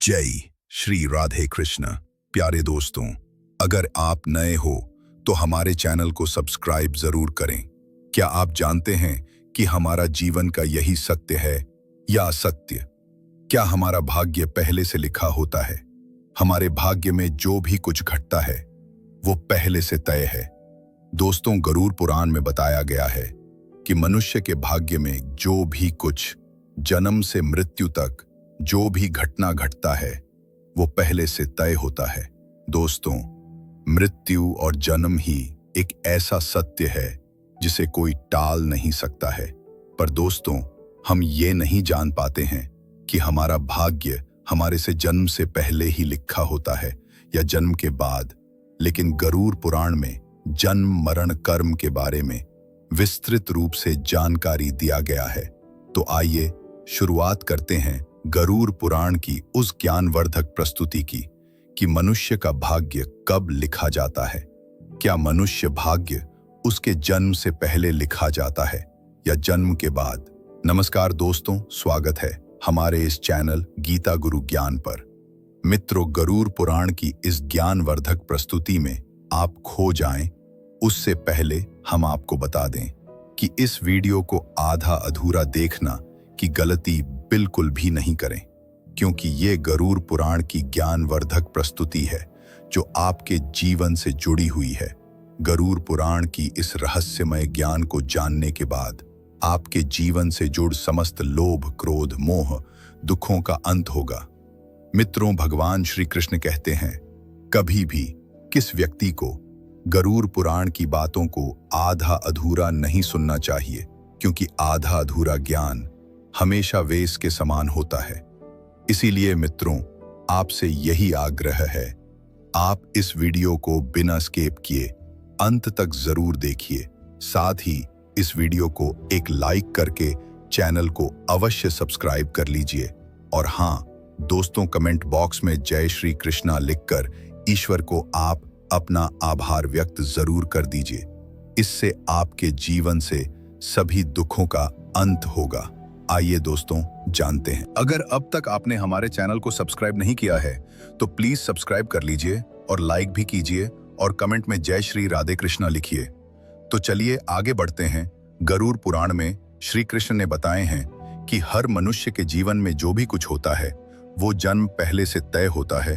जय श्री राधे कृष्ण। प्यारे दोस्तों, अगर आप नए हो तो हमारे चैनल को सब्सक्राइब जरूर करें। क्या आप जानते हैं कि हमारा जीवन का यही सत्य है या असत्य? क्या हमारा भाग्य पहले से लिखा होता है? हमारे भाग्य में जो भी कुछ घटता है वो पहले से तय है। दोस्तों, गरुड़ पुराण में बताया गया है कि मनुष्य के भाग्य में जो भी कुछ जन्म से मृत्यु तक जो भी घटना घटता है वो पहले से तय होता है। दोस्तों, मृत्यु और जन्म ही एक ऐसा सत्य है जिसे कोई टाल नहीं सकता है। पर दोस्तों, हम ये नहीं जान पाते हैं कि हमारा भाग्य हमारे से जन्म से पहले ही लिखा होता है या जन्म के बाद। लेकिन गरुड़ पुराण में जन्म मरण कर्म के बारे में विस्तृत रूप से जानकारी दिया गया है। तो आइए शुरुआत करते हैं गरुड़ पुराण की उस ज्ञानवर्धक प्रस्तुति की कि मनुष्य का भाग्य कब लिखा जाता है। क्या मनुष्य भाग्य उसके जन्म से पहले लिखा जाता है या जन्म के बाद? नमस्कार दोस्तों, स्वागत है हमारे इस चैनल गीता गुरु ज्ञान पर। मित्रों, गरुड़ पुराण की इस ज्ञानवर्धक प्रस्तुति में आप खो जाएं उससे पहले हम आपको बता दें कि इस वीडियो को आधा अधूरा देखना की गलती बिल्कुल भी नहीं करें, क्योंकि ये गरुड़ पुराण की ज्ञानवर्धक प्रस्तुति है जो आपके जीवन से जुड़ी हुई है। गरुड़ पुराण की इस रहस्यमय ज्ञान को जानने के बाद आपके जीवन से जुड़ समस्त लोभ, क्रोध, मोह, दुखों का अंत होगा। मित्रों, भगवान श्री कृष्ण कहते हैं, कभी भी किस व्यक्ति को गरुड़ पुराण की बातों को आधा अधूरा नहीं सुनना चाहिए, क्योंकि आधा अधूरा ज्ञान हमेशा वेश के समान होता है। इसीलिए मित्रों, आपसे यही आग्रह है, आप इस वीडियो को बिना स्किप किए अंत तक जरूर देखिए। साथ ही इस वीडियो को एक लाइक करके चैनल को अवश्य सब्सक्राइब कर लीजिए। और हाँ दोस्तों, कमेंट बॉक्स में जय श्री कृष्णा लिखकर ईश्वर को आप अपना आभार व्यक्त जरूर कर दीजिए। इससे आपके जीवन से सभी दुखों का अंत होगा। आइए दोस्तों, जानते हैं। अगर अब तक आपने हमारे चैनल को सब्सक्राइब नहीं किया है तो प्लीज सब्सक्राइब कर लीजिए और लाइक भी कीजिए और कमेंट में जय श्री राधे कृष्णा लिखिए। तो चलिए आगे बढ़ते हैं। गरुड़ पुराण में श्री कृष्ण ने बताए हैं कि हर मनुष्य के जीवन में जो भी कुछ होता है वो जन्म पहले से तय होता है,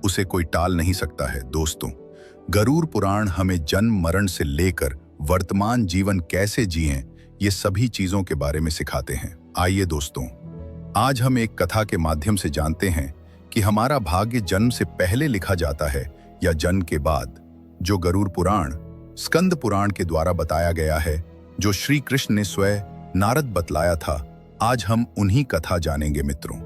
उसे कोई टाल नहीं सकता है। दोस्तों, गरुड़ पुराण हमें जन्म मरण से लेकर वर्तमान जीवन कैसे जिएं, ये सभी चीजों के बारे में सिखाते हैं। आइए दोस्तों, आज हम एक कथा के माध्यम से जानते हैं कि हमारा भाग्य जन्म से पहले लिखा जाता है या जन्म के बाद। जो गरुड़ पुराण स्कंद पुराण के द्वारा बताया गया है, जो श्री कृष्ण ने स्वयं नारद बतलाया था, आज हम उन्हीं कथा जानेंगे। मित्रों,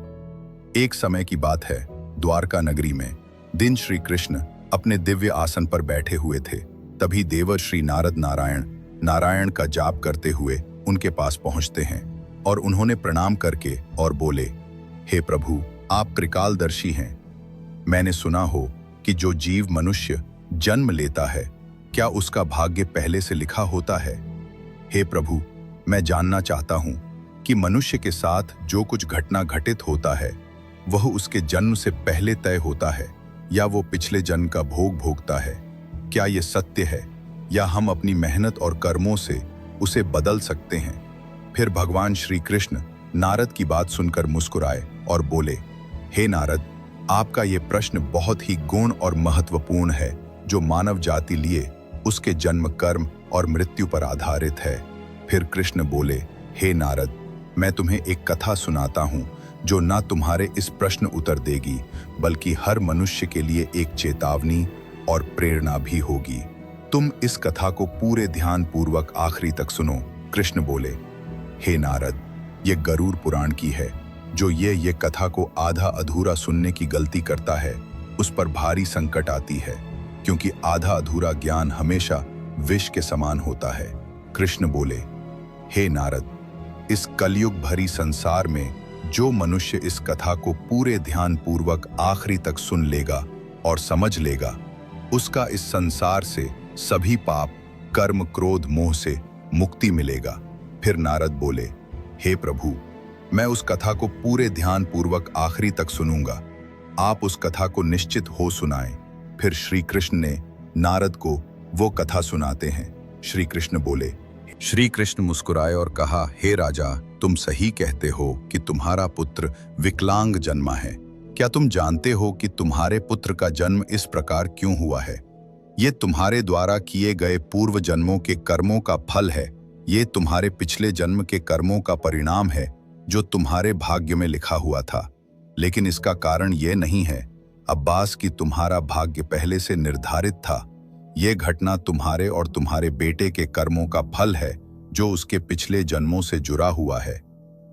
एक समय की बात है, द्वारका नगरी में दिन श्री कृष्ण अपने दिव्य आसन पर बैठे हुए थे। तभी देवर श्री नारद नारायण का जाप करते हुए उनके पास पहुंचते हैं और उन्होंने प्रणाम करके और बोले, हे प्रभु, आप त्रिकालदर्शी हैं। मैंने सुना हो कि जो जीव मनुष्य जन्म लेता है, क्या उसका भाग्य पहले से लिखा होता है? हे प्रभु, मैं जानना चाहता हूं कि मनुष्य के साथ जो कुछ घटना घटित होता है वह उसके जन्म से पहले तय होता है या वो पिछले जन्म का भोग भोगता है? क्या ये सत्य है या हम अपनी मेहनत और कर्मों से उसे बदल सकते हैं? फिर भगवान श्री कृष्ण नारद की बात सुनकर मुस्कुराए और बोले, हे नारद, आपका ये प्रश्न बहुत ही गौण और महत्वपूर्ण है, जो मानव जाति लिए उसके जन्म, कर्म और मृत्यु पर आधारित है। फिर कृष्ण बोले, हे नारद, मैं तुम्हें एक कथा सुनाता हूँ जो न तुम्हारे इस प्रश्न उत्तर देगी, बल्कि हर मनुष्य के लिए एक चेतावनी और प्रेरणा भी होगी। तुम इस कथा को पूरे ध्यान पूर्वक आखिरी तक सुनो। कृष्ण बोले, हे नारद, ये गरुड़ पुराण की है। जो ये कथा को आधा अधूरा सुनने की गलती करता है, उस पर भारी संकट आती है, क्योंकि आधा अधूरा ज्ञान हमेशा विष के समान होता है। कृष्ण बोले, हे नारद, इस कलयुग भरी संसार में जो मनुष्य इस कथा को पूरे ध्यान पूर्वक आखिरी तक सुन लेगा और समझ लेगा, उसका इस संसार से सभी पाप, कर्म, क्रोध, मोह से मुक्ति मिलेगा। फिर नारद बोले, हे प्रभु, मैं उस कथा को पूरे ध्यान पूर्वक आखिरी तक सुनूंगा। आप उस कथा को निश्चित हो सुनाएं। फिर श्री कृष्ण ने नारद को वो कथा सुनाते हैं। श्री कृष्ण बोले। श्री कृष्ण मुस्कुराए और कहा, हे राजा, तुम सही कहते हो कि तुम्हारा पुत्र विकलांग जन्मा है। क्या तुम जानते हो कि तुम्हारे पुत्र का जन्म इस प्रकार क्यों हुआ है? ये तुम्हारे द्वारा किए गए पूर्व जन्मों के कर्मों का फल है। ये तुम्हारे पिछले जन्म के कर्मों का परिणाम है जो तुम्हारे भाग्य में लिखा हुआ था। लेकिन इसका कारण ये नहीं है अब्बास कि तुम्हारा भाग्य पहले से निर्धारित था। ये घटना तुम्हारे और तुम्हारे बेटे के कर्मों का फल है जो उसके पिछले जन्मों से जुड़ा हुआ है।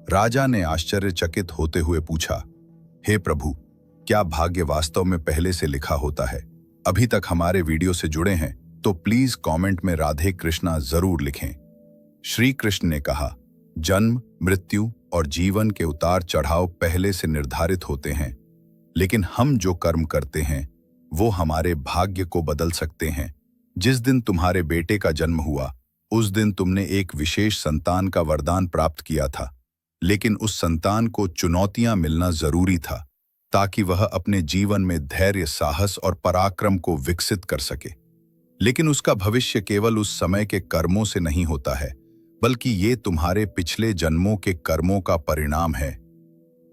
राजा ने आश्चर्यचकित होते हुए पूछा, हे प्रभु, क्या भाग्य वास्तव में पहले से लिखा होता है? अभी तक हमारे वीडियो से जुड़े हैं तो प्लीज कमेंट में राधे कृष्णा जरूर लिखें। श्री कृष्ण ने कहा, जन्म, मृत्यु और जीवन के उतार चढ़ाव पहले से निर्धारित होते हैं, लेकिन हम जो कर्म करते हैं वो हमारे भाग्य को बदल सकते हैं। जिस दिन तुम्हारे बेटे का जन्म हुआ उस दिन तुमने एक विशेष संतान का वरदान प्राप्त किया था, लेकिन उस संतान को चुनौतियां मिलना जरूरी था ताकि वह अपने जीवन में धैर्य, साहस और पराक्रम को विकसित कर सके। लेकिन उसका भविष्य केवल उस समय के कर्मों से नहीं होता है, बल्कि ये तुम्हारे पिछले जन्मों के कर्मों का परिणाम है।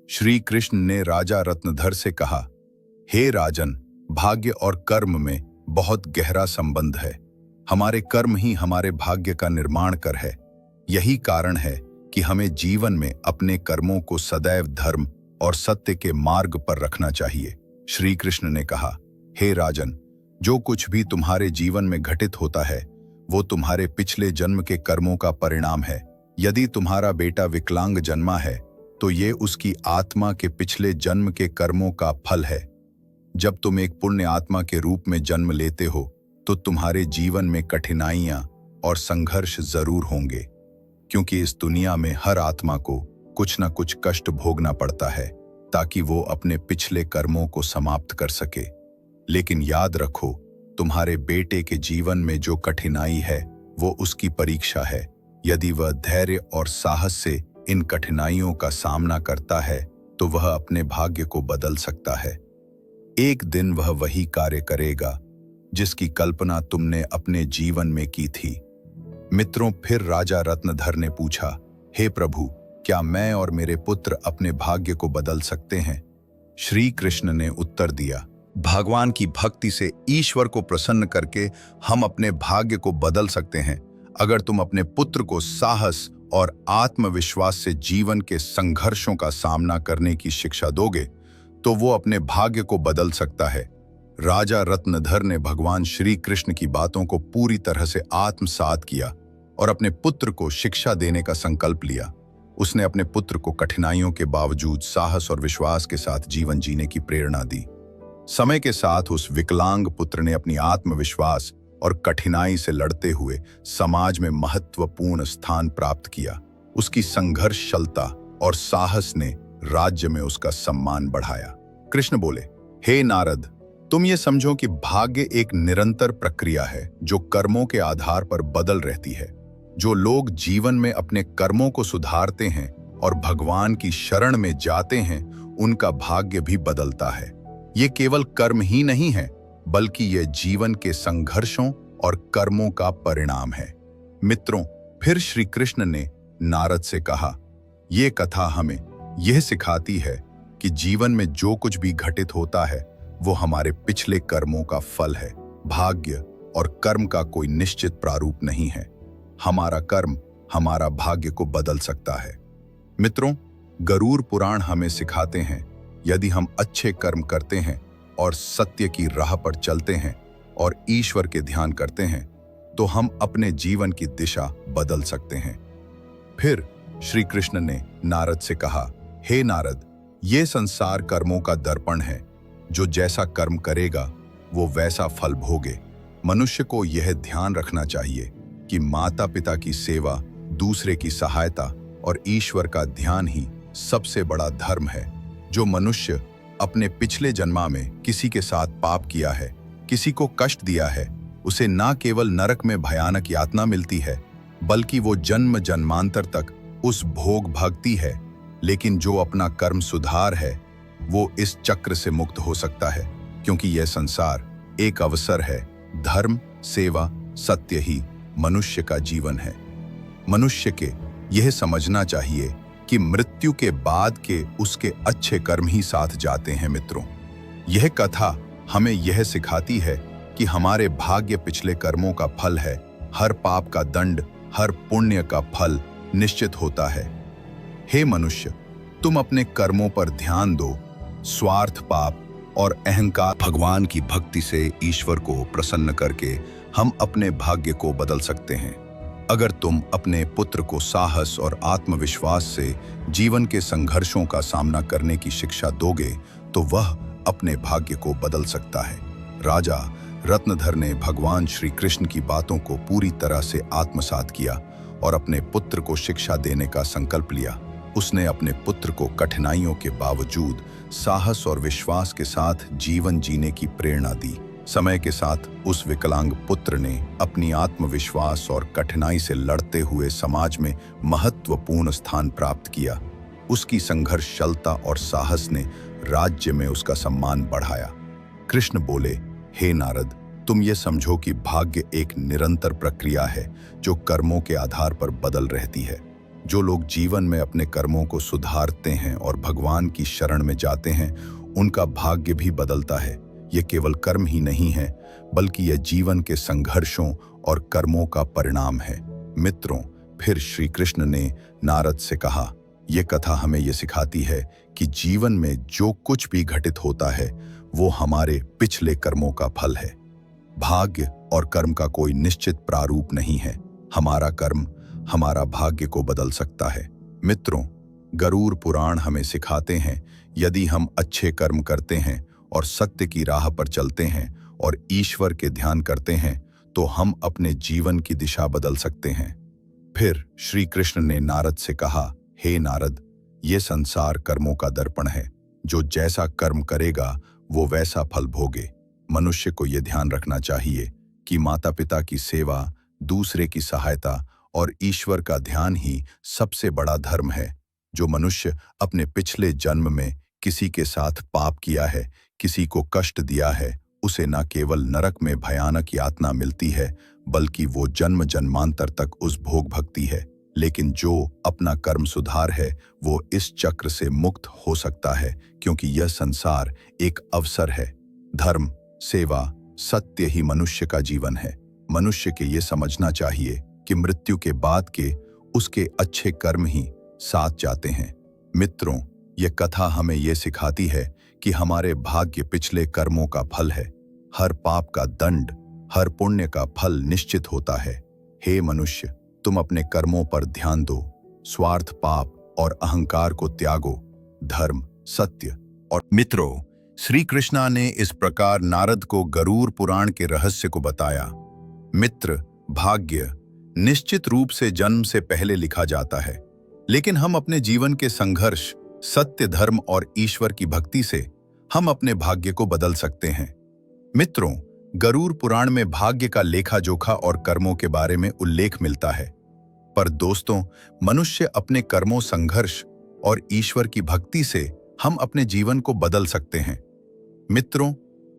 श्री कृष्ण ने राजा रत्नधर से कहा, हे राजन, भाग्य और कर्म में बहुत गहरा संबंध है। हमारे कर्म ही हमारे भाग्य का निर्माण कर है। यही कारण है कि हमें जीवन में अपने कर्मों को सदैव धर्म और सत्य के मार्ग पर रखना चाहिए। श्री कृष्ण ने कहा, हे राजन, जो कुछ भी तुम्हारे जीवन में घटित होता है वो तुम्हारे पिछले जन्म के कर्मों का परिणाम है। यदि तुम्हारा बेटा विकलांग जन्मा है तो ये उसकी आत्मा के पिछले जन्म के कर्मों का फल है। जब तुम एक पुण्य आत्मा के रूप में जन्म लेते हो तो तुम्हारे जीवन में कठिनाइयां और संघर्ष जरूर होंगे, क्योंकि इस दुनिया में हर आत्मा को कुछ न कुछ कष्ट भोगना पड़ता है ताकि वो अपने पिछले कर्मों को समाप्त कर सके। लेकिन याद रखो, तुम्हारे बेटे के जीवन में जो कठिनाई है वो उसकी परीक्षा है। यदि वह धैर्य और साहस से इन कठिनाइयों का सामना करता है तो वह अपने भाग्य को बदल सकता है। एक दिन वह वही कार्य करेगा जिसकी कल्पना तुमने अपने जीवन में की थी। मित्रों, फिर राजा रत्नधर ने पूछा, हे प्रभु, क्या मैं और मेरे पुत्र अपने भाग्य को बदल सकते हैं? श्री कृष्ण ने उत्तर दिया, भगवान की भक्ति से ईश्वर को प्रसन्न करके हम अपने भाग्य को बदल सकते हैं। अगर तुम अपने पुत्र को साहस और आत्मविश्वास से जीवन के संघर्षों का सामना करने की शिक्षा दोगे तो वो अपने भाग्य को बदल सकता है। राजा रत्नधर ने भगवान श्री कृष्ण की बातों को पूरी तरह से आत्मसात किया और अपने पुत्र को शिक्षा देने का संकल्प लिया। उसने अपने पुत्र को कठिनाइयों के बावजूद साहस और विश्वास के साथ जीवन जीने की प्रेरणा दी। समय के साथ उस विकलांग पुत्र ने अपनी आत्मविश्वास और कठिनाई से लड़ते हुए समाज में महत्वपूर्ण स्थान प्राप्त किया। उसकी संघर्षशीलता और साहस ने राज्य में उसका सम्मान बढ़ाया। कृष्ण बोले, हे नारद, तुम ये समझो कि भाग्य एक निरंतर प्रक्रिया है जो कर्मों के आधार पर बदल रहती है। जो लोग जीवन में अपने कर्मों को सुधारते हैं और भगवान की शरण में जाते हैं, उनका भाग्य भी बदलता है। ये केवल कर्म ही नहीं है, बल्कि ये जीवन के संघर्षों और कर्मों का परिणाम है। मित्रों, फिर श्री कृष्ण ने नारद से कहा, ये कथा हमें यह सिखाती है कि जीवन में जो कुछ भी घटित होता है वो हमारे पिछले कर्मों का फल है। भाग्य और कर्म का कोई निश्चित प्रारूप नहीं है। हमारा कर्म हमारा भाग्य को बदल सकता है। मित्रों, गरुड़ पुराण हमें सिखाते हैं, यदि हम अच्छे कर्म करते हैं और सत्य की राह पर चलते हैं और ईश्वर के ध्यान करते हैं तो हम अपने जीवन की दिशा बदल सकते हैं। फिर श्री कृष्ण ने नारद से कहा, हे नारद, ये संसार कर्मों का दर्पण है। जो जैसा कर्म करेगा वो वैसा फल भोगे। मनुष्य को यह ध्यान रखना चाहिए कि माता पिता की सेवा, दूसरे की सहायता और ईश्वर का ध्यान ही सबसे बड़ा धर्म है। जो मनुष्य अपने पिछले जन्मा में किसी के साथ पाप किया है, किसी को कष्ट दिया है, उसे ना केवल नरक में भयानक यातना मिलती है, बल्कि वो जन्म जन्मांतर तक उस भोग भगती है। लेकिन जो अपना कर्म सुधार है, वो इस चक्र से मुक्त हो सकता है, क्योंकि यह संसार एक अवसर है। धर्म, सेवा, सत्य ही मनुष्य का जीवन है। मनुष्य के यह समझना चाहिए कि मृत्यु के बाद के उसके अच्छे कर्म ही साथ जाते हैं। मित्रों, यह कथा हमें यह सिखाती है कि हमारे भाग्य पिछले कर्मों का फल है। हर पाप का दंड, हर पुण्य का फल निश्चित होता है। हे मनुष्य, तुम अपने कर्मों पर ध्यान दो। स्वार्थ, पाप और अहंकार भगवान की भक्ति से ईश्वर को प्रसन्न करके हम अपने भाग्य को बदल सकते हैं। अगर तुम अपने पुत्र को साहस और आत्मविश्वास से जीवन के संघर्षों का सामना करने की शिक्षा दोगे तो वह अपने भाग्य को बदल सकता है। राजा रत्नधर ने भगवान श्री कृष्ण की बातों को पूरी तरह से आत्मसात किया और अपने पुत्र को शिक्षा देने का संकल्प लिया। उसने अपने पुत्र को कठिनाइयों के बावजूद साहस और विश्वास के साथ जीवन जीने की प्रेरणा दी। समय के साथ उस विकलांग पुत्र ने अपनी आत्मविश्वास और कठिनाई से लड़ते हुए समाज में महत्वपूर्ण स्थान प्राप्त किया। उसकी संघर्षशीलता और साहस ने राज्य में उसका सम्मान बढ़ाया। कृष्ण बोले, हे नारद, तुम ये समझो कि भाग्य एक निरंतर प्रक्रिया है जो कर्मों के आधार पर बदल रहती है। जो लोग जीवन में अपने कर्मों को सुधारते हैं और भगवान की शरण में जाते हैं, उनका भाग्य भी बदलता है। ये केवल कर्म ही नहीं है, बल्कि यह जीवन के संघर्षों और कर्मों का परिणाम है। मित्रों, फिर श्री कृष्ण ने नारद से कहा, यह कथा हमें यह सिखाती है कि जीवन में जो कुछ भी घटित होता है वो हमारे पिछले कर्मों का फल है। भाग्य और कर्म का कोई निश्चित प्रारूप नहीं है। हमारा कर्म हमारा भाग्य को बदल सकता है। मित्रों, गरुड़ पुराण हमें सिखाते हैं, यदि हम अच्छे कर्म करते हैं और सत्य की राह पर चलते हैं और ईश्वर के ध्यान करते हैं तो हम अपने जीवन की दिशा बदल सकते हैं। फिर श्री कृष्ण ने नारद से कहा, हे नारद, ये संसार कर्मों का दर्पण है। जो जैसा कर्म करेगा वो वैसा फल भोगे। मनुष्य को यह ध्यान रखना चाहिए कि माता पिता की सेवा, दूसरे की सहायता और ईश्वर का ध्यान ही सबसे बड़ा धर्म है। जो मनुष्य अपने पिछले जन्म में किसी के साथ पाप किया है, किसी को कष्ट दिया है, उसे न केवल नरक में भयानक यातना मिलती है, बल्कि वो जन्म जन्मांतर तक उस भोग भक्ति है। लेकिन जो अपना कर्म सुधार है वो इस चक्र से मुक्त हो सकता है, क्योंकि यह संसार एक अवसर है। धर्म, सेवा, सत्य ही मनुष्य का जीवन है। मनुष्य के ये समझना चाहिए कि मृत्यु के बाद के उसके अच्छे कर्म ही साथ जाते हैं। मित्रों, यह कथा हमें यह सिखाती है कि हमारे भाग्य पिछले कर्मों का फल है। हर पाप का दंड, हर पुण्य का फल निश्चित होता है। हे मनुष्य, तुम अपने कर्मों पर ध्यान दो। स्वार्थ, पाप और अहंकार को त्यागो। धर्म, सत्य और मित्रों, श्री कृष्णा ने इस प्रकार नारद को गरुड़ पुराण के रहस्य को बताया। मित्र, भाग्य निश्चित रूप से जन्म से पहले लिखा जाता है, लेकिन हम अपने जीवन के संघर्ष, सत्य, धर्म और ईश्वर की भक्ति से हम अपने भाग्य को बदल सकते हैं। मित्रों, गरुड़ पुराण में भाग्य का लेखा जोखा और कर्मों के बारे में उल्लेख मिलता है। पर दोस्तों, मनुष्य अपने कर्मों, संघर्ष और ईश्वर की भक्ति से हम अपने जीवन को बदल सकते हैं। मित्रों,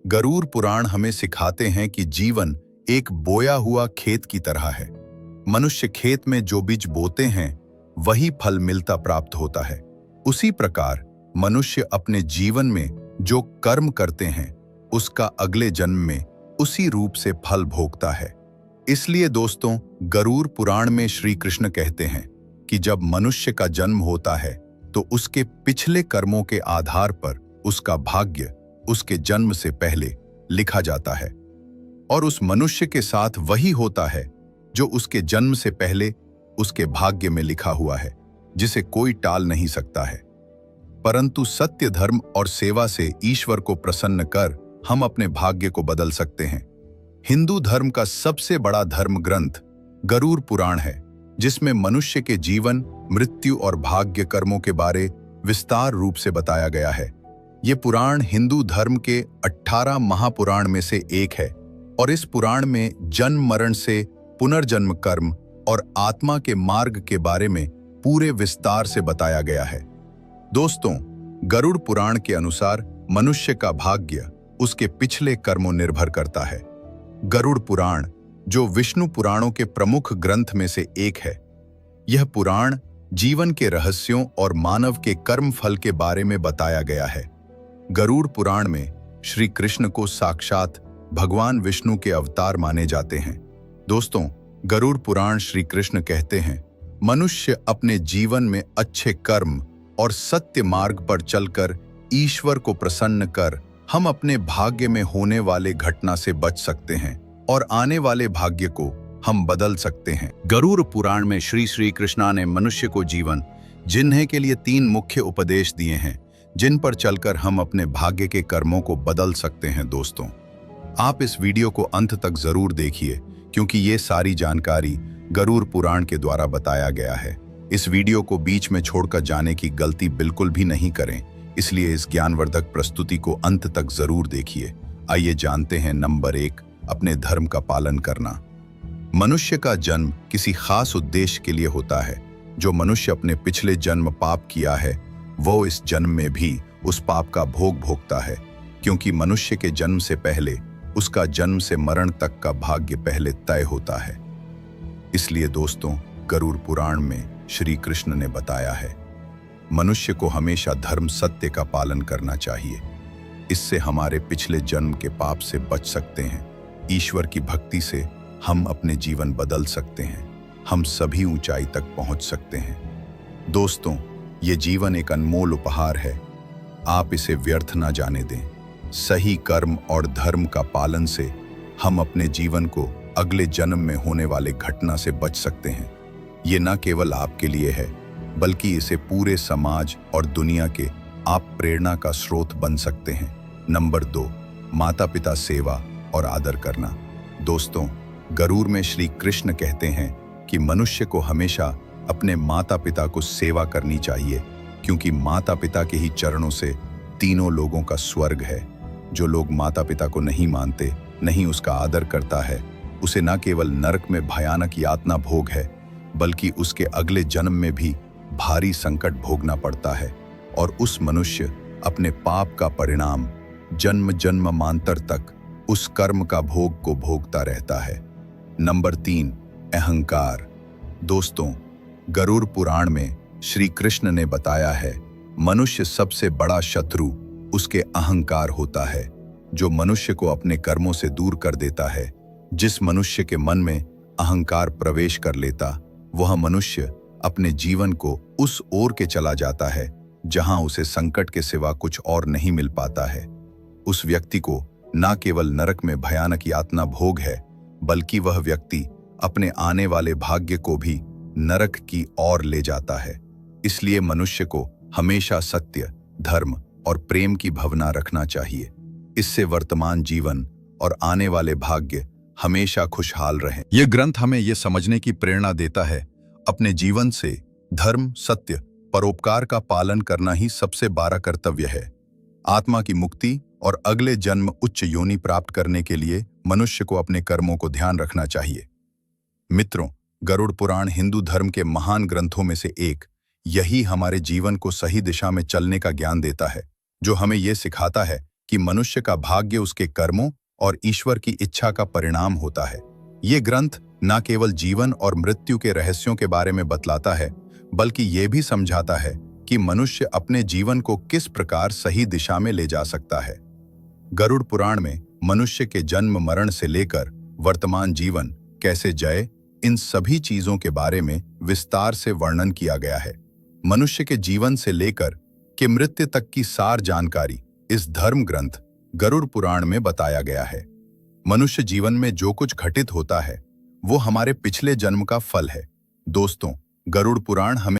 गरुड़ पुराण हमें सिखाते हैं कि जीवन एक बोया हुआ खेत की तरह है। मनुष्य खेत में जो बीज बोते हैं वही फल मिलता प्राप्त होता है। उसी प्रकार मनुष्य अपने जीवन में जो कर्म करते हैं उसका अगले जन्म में उसी रूप से फल भोगता है। इसलिए दोस्तों, गरुड़ पुराण में श्री कृष्ण कहते हैं कि जब मनुष्य का जन्म होता है तो उसके पिछले कर्मों के आधार पर उसका भाग्य उसके जन्म से पहले लिखा जाता है, और उस मनुष्य के साथ वही होता है जो उसके जन्म से पहले उसके भाग्य में लिखा हुआ है, जिसे कोई टाल नहीं सकता है। परंतु सत्य, धर्म और सेवा से ईश्वर को प्रसन्न कर हम अपने भाग्य को बदल सकते हैं। हिंदू धर्म का सबसे बड़ा धर्म ग्रंथ गरुड़ पुराण है, जिसमें मनुष्य के जीवन, मृत्यु और भाग्य कर्मों के बारे विस्तार रूप से बताया गया है। ये पुराण हिंदू धर्म के 18 महापुराण में से एक है, और इस पुराण में जन्म मरण से पुनर्जन्म, कर्म और आत्मा के मार्ग के बारे में पूरे विस्तार से बताया गया है। दोस्तों, गरुड़ पुराण के अनुसार मनुष्य का भाग्य उसके पिछले कर्मों निर्भर करता है। गरुड़ पुराण, जो विष्णु पुराणों के प्रमुख ग्रंथ में से एक है, यह पुराण जीवन के रहस्यों और मानव के कर्म फल के बारे में बताया गया है। गरुड़ पुराण में श्री कृष्ण को साक्षात भगवान विष्णु के अवतार माने जाते हैं। दोस्तों, गरुड़ पुराण श्री कृष्ण कहते हैं, मनुष्य अपने जीवन में अच्छे कर्म और सत्य मार्ग पर चलकर ईश्वर को प्रसन्न कर हम अपने भाग्य में होने वाले घटना से बच सकते हैं और आने वाले भाग्य को हम बदल सकते हैं। गरुड़ पुराण में श्री कृष्णा ने मनुष्य को जीवन जिन्हें के लिए 3 मुख्य उपदेश दिए हैं, जिन पर चलकर हम अपने भाग्य के कर्मों को बदल सकते हैं। दोस्तों, आप इस वीडियो को अंत तक जरूर देखिए, क्योंकि ये सारी जानकारी गरुड़ पुराण के द्वारा बताया गया है। इस वीडियो को बीच में छोड़कर जाने की गलती बिल्कुल भी नहीं करें, इसलिए इस ज्ञानवर्धक प्रस्तुति को अंत तक जरूर देखिए। आइए जानते हैं। नंबर 1, अपने धर्म का पालन करना। मनुष्य का जन्म किसी खास उद्देश्य के लिए होता है। जो मनुष्य अपने पिछले जन्म पाप किया है, वो इस जन्म में भी उस पाप का भोग भोगता है, क्योंकि मनुष्य के जन्म से पहले उसका जन्म से मरण तक का भाग्य पहले तय होता है। इसलिए दोस्तों, गरुड़ पुराण में श्री कृष्ण ने बताया है, मनुष्य को हमेशा धर्म सत्य का पालन करना चाहिए। इससे हमारे पिछले जन्म के पाप से बच सकते हैं। ईश्वर की भक्ति से हम अपने जीवन बदल सकते हैं। हम सभी ऊंचाई तक पहुंच सकते हैं। दोस्तों, ये जीवन एक अनमोल उपहार है। आप इसे व्यर्थ ना जाने दें। सही कर्म और धर्म का पालन से हम अपने जीवन को अगले जन्म में होने वाले घटना से बच सकते हैं। ये न केवल आपके लिए है, बल्कि इसे पूरे समाज और दुनिया के आप प्रेरणा का स्रोत बन सकते हैं। नंबर 2, माता पिता सेवा और आदर करना। दोस्तों, गरुड़ में श्री कृष्ण कहते हैं कि मनुष्य को हमेशा अपने माता पिता को सेवा करनी चाहिए, क्योंकि माता पिता के ही चरणों से तीनों लोगों का स्वर्ग है। जो लोग माता पिता को नहीं मानते, नहीं उसका आदर करता है, उसे न केवल नरक में भयानक यातना भोग है, बल्कि उसके अगले जन्म में भी भारी संकट भोगना पड़ता है, और उस मनुष्य अपने पाप का परिणाम जन्म जन्मांतर तक उस कर्म का भोग को भोगता रहता है। नंबर 3, अहंकार। दोस्तों, गरुड़ पुराण में श्री कृष्ण ने बताया है, मनुष्य सबसे बड़ा शत्रु उसके अहंकार होता है, जो मनुष्य को अपने कर्मों से दूर कर देता है। जिस मनुष्य के मन में अहंकार प्रवेश कर लेता, वह मनुष्य अपने जीवन को उस ओर के चला जाता है जहां उसे संकट के सिवा कुछ और नहीं मिल पाता है। उस व्यक्ति को न केवल नरक में भयानक यातना भोग है, बल्कि वह व्यक्ति अपने आने वाले भाग्य को भी नरक की ओर ले जाता है। इसलिए मनुष्य को हमेशा सत्य, धर्म और प्रेम की भावना रखना चाहिए। इससे वर्तमान जीवन और आने वाले भाग्य हमेशा खुशहाल रहें। यह ग्रंथ हमें यह समझने की प्रेरणा देता है, अपने जीवन से धर्म, सत्य, परोपकार का पालन करना ही सबसे बड़ा कर्तव्य है। आत्मा की मुक्ति और अगले जन्म उच्च योनि प्राप्त करने के लिए मनुष्य को अपने कर्मों को ध्यान रखना चाहिए। मित्रों, गरुड़ पुराण हिंदू धर्म के महान ग्रंथों में से एक। यही हमारे जीवन को सही दिशा में चलने का ज्ञान देता है, जो हमें यह सिखाता है कि मनुष्य का भाग्य उसके कर्मों और ईश्वर की इच्छा का परिणाम होता है। ये ग्रंथ न केवल जीवन और मृत्यु के रहस्यों के बारे में बतलाता है, बल्कि ये भी समझाता है कि मनुष्य अपने जीवन को किस प्रकार सही दिशा में ले जा सकता है। गरुड़ पुराण में मनुष्य के जन्म मरण से लेकर वर्तमान जीवन कैसे जय, इन सभी चीजों के बारे में विस्तार से वर्णन किया गया है। मनुष्य के जीवन से लेकर के मृत्यु तक की सार जानकारी इस धर्म ग्रंथ गरुड़ पुराण में बताया गया है। मनुष्य जीवन में जो कुछ घटित होता है, वो हमारे पिछले जन्म का फल है। दोस्तों, गरुड़ पुराण हमें